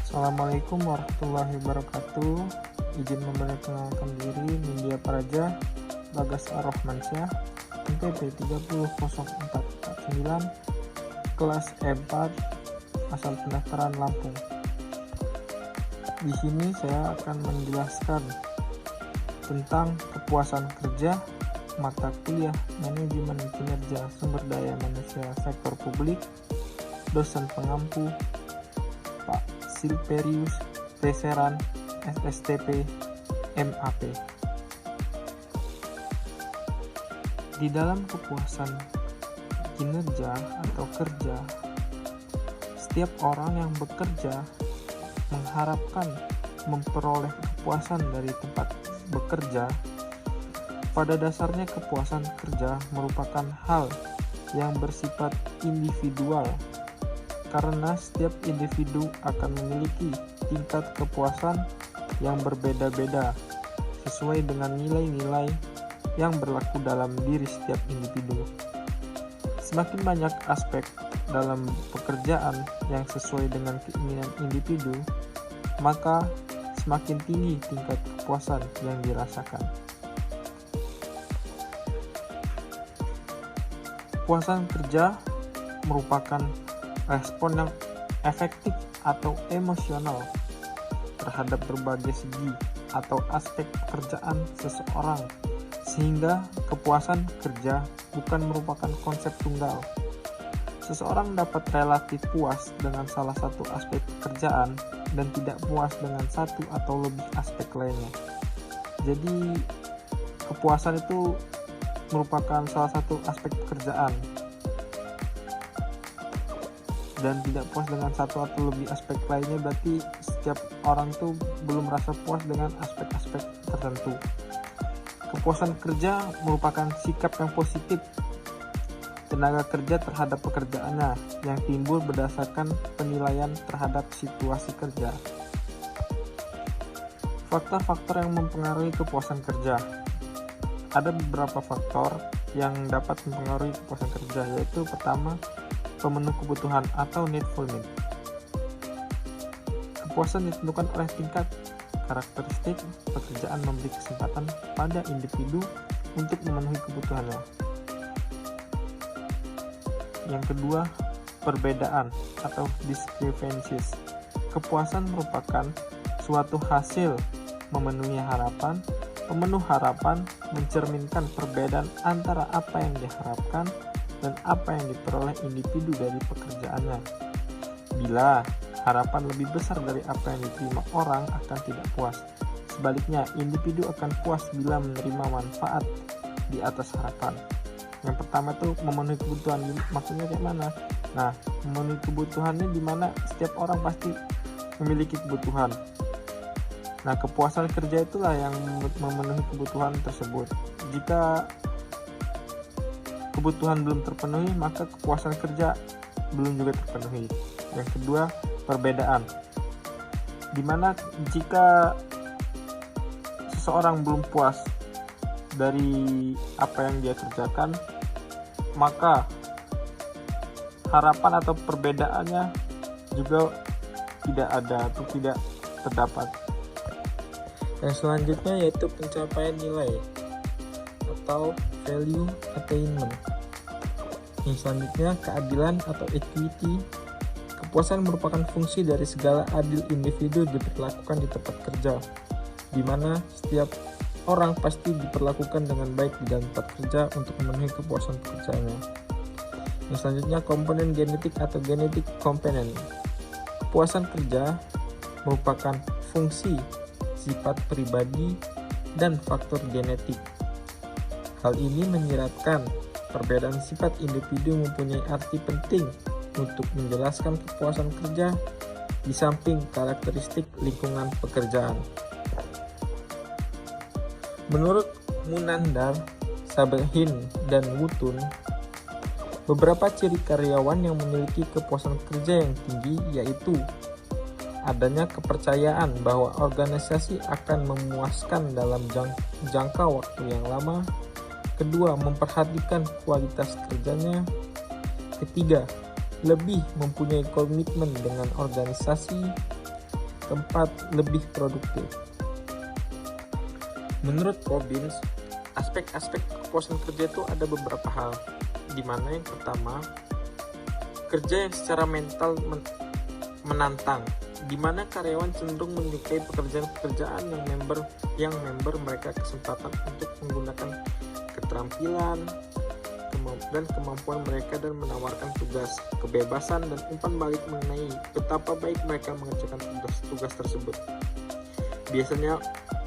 Assalamualaikum warahmatullahi wabarakatuh. Izin memperkenalkan diri, Nindya Praja Bagas Ar-Rahmansyah, MPP 300449, kelas E4, asal pendaftaran Lampung. Di sini saya akan menjelaskan tentang kepuasan kerja mata kuliah Manajemen Kinerja Sumber Daya Manusia Sektor Publik, dosen pengampu Pak Silverius Peseran, SSTP, MAP. Di dalam kepuasan kinerja atau kerja, setiap orang yang bekerja mengharapkan memperoleh kepuasan dari tempat bekerja. Pada dasarnya kepuasan kerja merupakan hal yang bersifat individual, karena setiap individu akan memiliki tingkat kepuasan yang berbeda-beda sesuai dengan nilai-nilai yang berlaku dalam diri setiap individu. Semakin banyak aspek dalam pekerjaan yang sesuai dengan keinginan individu, maka semakin tinggi tingkat kepuasan yang dirasakan. Kepuasan kerja merupakan respon yang efektif atau emosional terhadap berbagai segi atau aspek pekerjaan seseorang, sehingga kepuasan kerja bukan merupakan konsep tunggal. Seseorang dapat relatif puas dengan salah satu aspek pekerjaan dan tidak puas dengan satu atau lebih aspek lainnya. Jadi kepuasan itu merupakan salah satu aspek pekerjaan, dan tidak puas dengan satu atau lebih aspek lainnya berarti setiap orang itu belum merasa puas dengan aspek-aspek tertentu. Kepuasan kerja merupakan sikap yang positif tenaga kerja terhadap pekerjaannya yang timbul berdasarkan penilaian terhadap situasi kerja. Faktor-faktor yang mempengaruhi kepuasan kerja. Ada beberapa faktor yang dapat mempengaruhi kepuasan kerja, yaitu pertama, pemenuh kebutuhan atau needful need. Kepuasan ditentukan oleh tingkat karakteristik pekerjaan memberi kesempatan pada individu untuk memenuhi kebutuhannya. Yang kedua, perbedaan atau discrepancies. Kepuasan merupakan suatu hasil memenuhi harapan. Pemenuh harapan mencerminkan perbedaan antara apa yang diharapkan dan apa yang diperoleh individu dari pekerjaannya. Bila harapan lebih besar dari apa yang diterima orang, akan tidak puas. Sebaliknya, individu akan puas bila menerima manfaat di atas harapan. Yang pertama itu memenuhi kebutuhan. Maksudnya kayak mana? Nah, memenuhi kebutuhannya di mana setiap orang pasti memiliki kebutuhan. Nah, kepuasan kerja itulah yang memenuhi kebutuhan tersebut. Jika kebutuhan belum terpenuhi, maka kepuasan kerja belum juga terpenuhi. Yang kedua, perbedaan. Dimana jika seseorang belum puas dari apa yang dia kerjakan, maka harapan atau perbedaannya juga tidak ada atau tidak terdapat. Yang selanjutnya yaitu pencapaian nilai atau value attainment. Yang selanjutnya, keadilan atau equity. Kepuasan merupakan fungsi dari segala adil individu diperlakukan di tempat kerja, di mana setiap orang pasti diperlakukan dengan baik di dalam tempat kerja untuk memenuhi kepuasan pekerjaannya. Yang selanjutnya, komponen genetik atau genetic component. Kepuasan kerja merupakan fungsi sifat pribadi dan faktor genetik. Hal ini menyiratkan perbedaan sifat individu mempunyai arti penting untuk menjelaskan kepuasan kerja di samping karakteristik lingkungan pekerjaan. Menurut Munandar, Sabehin, dan Wutun, beberapa ciri karyawan yang memiliki kepuasan kerja yang tinggi yaitu adanya kepercayaan bahwa organisasi akan memuaskan dalam jangka waktu yang lama. Kedua, memperhatikan kualitas kerjanya. Ketiga, lebih mempunyai komitmen dengan organisasi. tempat lebih produktif. Menurut Robbins, aspek-aspek kepuasan kerja itu ada beberapa hal, di mana yang pertama, kerja yang secara mental menantang, di mana karyawan cenderung menyukai pekerjaan-pekerjaan yang member mereka kesempatan untuk menggunakan keterampilan dan kemampuan mereka dan menawarkan tugas, kebebasan, dan umpan balik mengenai betapa baik mereka mengerjakan tugas tersebut. Biasanya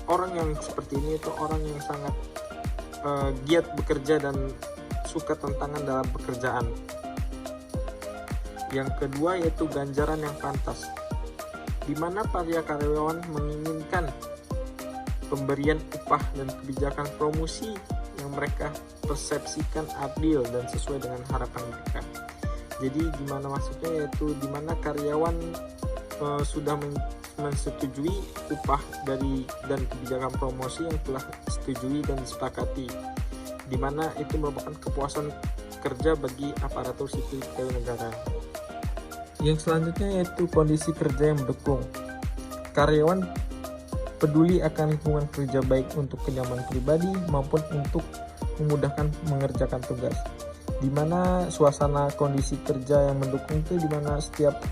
orang yang seperti ini itu orang yang sangat giat bekerja dan suka tantangan dalam pekerjaan. Yang kedua yaitu ganjaran yang pantas, di mana para karyawan menginginkan pemberian upah dan kebijakan promosi yang mereka persepsikan adil dan sesuai dengan harapan mereka. Jadi gimana maksudnya, yaitu dimana karyawan sudah menyetujui upah dan kebijakan promosi yang telah disetujui dan disepakati, dimana itu merupakan kepuasan kerja bagi aparatur sipil negara. Yang selanjutnya yaitu kondisi kerja yang mendukung. Karyawan peduli akan lingkungan kerja baik untuk kenyamanan pribadi maupun untuk memudahkan mengerjakan tugas. Di mana suasana kondisi kerja yang mendukung itu di mana setiap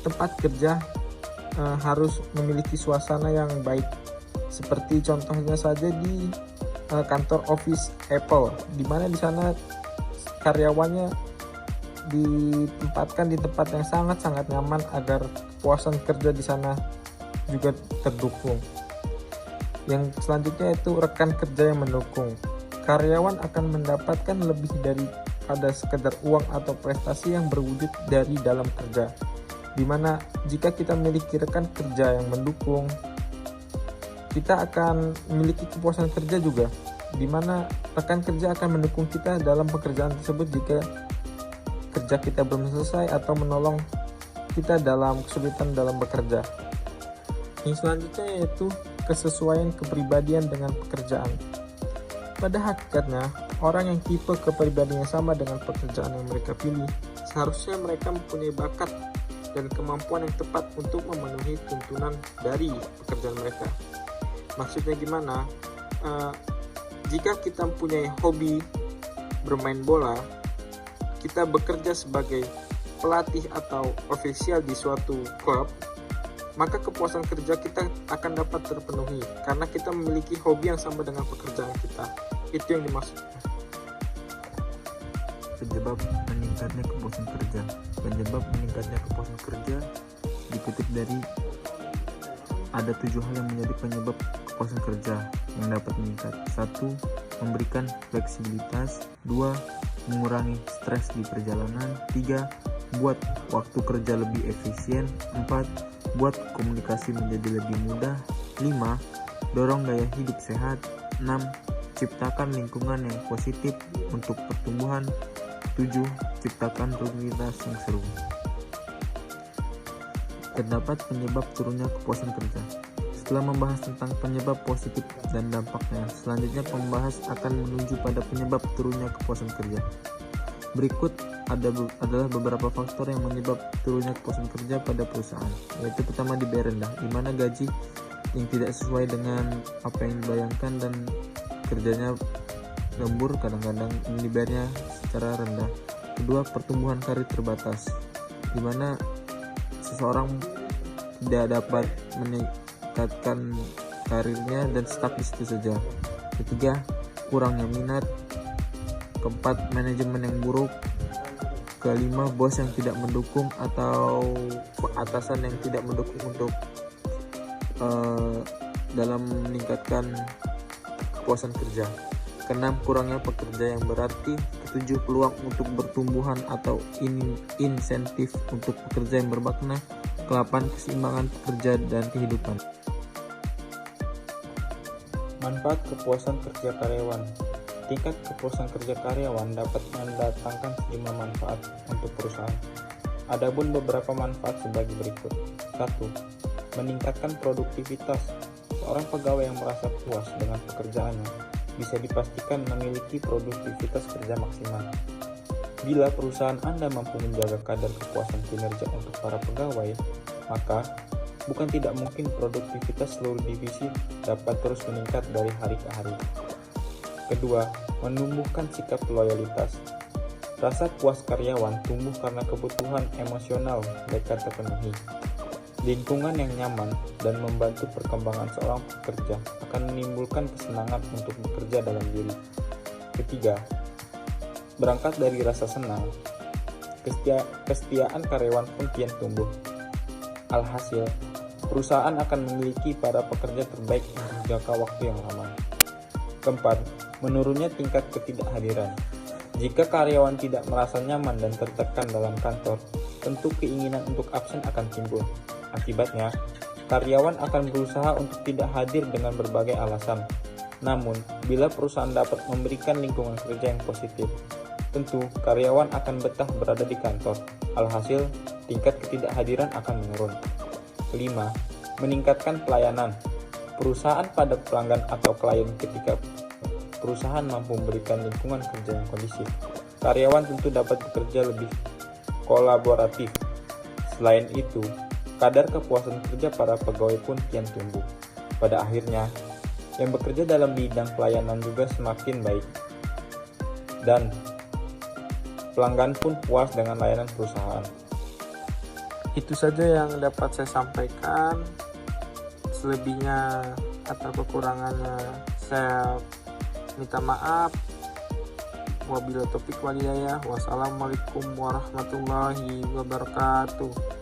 tempat kerja harus memiliki suasana yang baik. Seperti contohnya saja di kantor office Apple, di mana di sana karyawannya ditempatkan di tempat yang sangat-sangat nyaman agar kepuasan kerja di sana juga terdukung. Yang selanjutnya itu rekan kerja yang mendukung. Karyawan akan mendapatkan lebih daripada sekedar uang atau prestasi yang berwujud dari dalam kerja. Dimana jika kita memiliki rekan kerja yang mendukung, kita akan memiliki kepuasan kerja juga. Dimana rekan kerja akan mendukung kita dalam pekerjaan tersebut jika kerja kita belum selesai atau menolong kita dalam kesulitan dalam bekerja. Yang selanjutnya yaitu kesesuaian kepribadian dengan pekerjaan. Pada hakikatnya, orang yang tipe kepribadiannya sama dengan pekerjaan yang mereka pilih, seharusnya mereka mempunyai bakat dan kemampuan yang tepat untuk memenuhi tuntunan dari pekerjaan mereka. Maksudnya gimana? Jika kita mempunyai hobi bermain bola, kita bekerja sebagai pelatih atau ofisial di suatu klub, maka kepuasan kerja kita akan dapat terpenuhi karena kita memiliki hobi yang sama dengan pekerjaan kita. Itu yang dimaksud. Penyebab meningkatnya kepuasan kerja. Penyebab meningkatnya kepuasan kerja dikutip dari ada 7 hal yang menjadi penyebab kepuasan kerja yang dapat meningkat. 1. Memberikan fleksibilitas. 2. Mengurangi stres di perjalanan. 3. Buat waktu kerja lebih efisien. 4. Buat komunikasi menjadi lebih mudah. 5. Dorong gaya hidup sehat. 6. Ciptakan lingkungan yang positif untuk pertumbuhan. 7. Ciptakan rutinitas yang seru. Terdapat penyebab turunnya kepuasan kerja. Setelah membahas tentang penyebab positif dan dampaknya, selanjutnya pembahas akan menuju pada penyebab turunnya kepuasan kerja. Berikut adalah beberapa faktor yang menyebab turunnya kepuasan kerja pada perusahaan, yaitu pertama dibayar rendah, di mana gaji yang tidak sesuai dengan apa yang dibayangkan dan kerjanya lembur, kadang-kadang dibayarnya secara rendah. Kedua, pertumbuhan karir terbatas, di mana seseorang tidak dapat meningkatkan karirnya dan stuck di situ saja. Ketiga, kurangnya minat. Keempat, manajemen yang buruk. Kelima, bos yang tidak mendukung atau atasan yang tidak mendukung untuk dalam meningkatkan kepuasan kerja. Keenam, kurangnya pekerja yang berarti. Ketujuh, peluang untuk pertumbuhan atau insentif untuk pekerja yang bermakna. Kelapan, keseimbangan pekerja dan kehidupan. Manfaat kepuasan kerja karyawan. Tingkat kepuasan kerja karyawan dapat mendatangkan sejumlah manfaat untuk perusahaan. Adapun beberapa manfaat sebagai berikut. 1. Meningkatkan produktivitas. Seorang pegawai yang merasa puas dengan pekerjaannya bisa dipastikan memiliki produktivitas kerja maksimal. Bila perusahaan Anda mampu menjaga kadar kepuasan kinerja untuk para pegawai, maka bukan tidak mungkin produktivitas seluruh divisi dapat terus meningkat dari hari ke hari. Kedua, menumbuhkan sikap loyalitas. Rasa puas karyawan tumbuh karena kebutuhan emosional mereka terpenuhi. Lingkungan yang nyaman dan membantu perkembangan seorang pekerja akan menimbulkan kesenangan untuk bekerja dalam diri. Ketiga, berangkat dari rasa senang, kesetiaan karyawan pun kian tumbuh. Alhasil, perusahaan akan memiliki para pekerja terbaik untuk jangka waktu yang lama. Keempat, menurunnya tingkat ketidakhadiran. Jika karyawan tidak merasa nyaman dan tertekan dalam kantor, tentu keinginan untuk absen akan timbul. Akibatnya, karyawan akan berusaha untuk tidak hadir dengan berbagai alasan. Namun, bila perusahaan dapat memberikan lingkungan kerja yang positif, tentu karyawan akan betah berada di kantor. Alhasil, tingkat ketidakhadiran akan menurun. Kelima, meningkatkan pelayanan. Perusahaan pada pelanggan atau klien. Ketika perusahaan mampu memberikan lingkungan kerja yang kondusif, karyawan tentu dapat bekerja lebih kolaboratif. Selain itu, kadar kepuasan kerja para pegawai pun kian tumbuh. Pada akhirnya, yang bekerja dalam bidang pelayanan juga semakin baik. Dan pelanggan pun puas dengan layanan perusahaan. Itu saja yang dapat saya sampaikan. Selebihnya atau kekurangannya saya minta maaf. Wabillahi taufiq wal hidayah. Wassalamualaikum warahmatullahi wabarakatuh.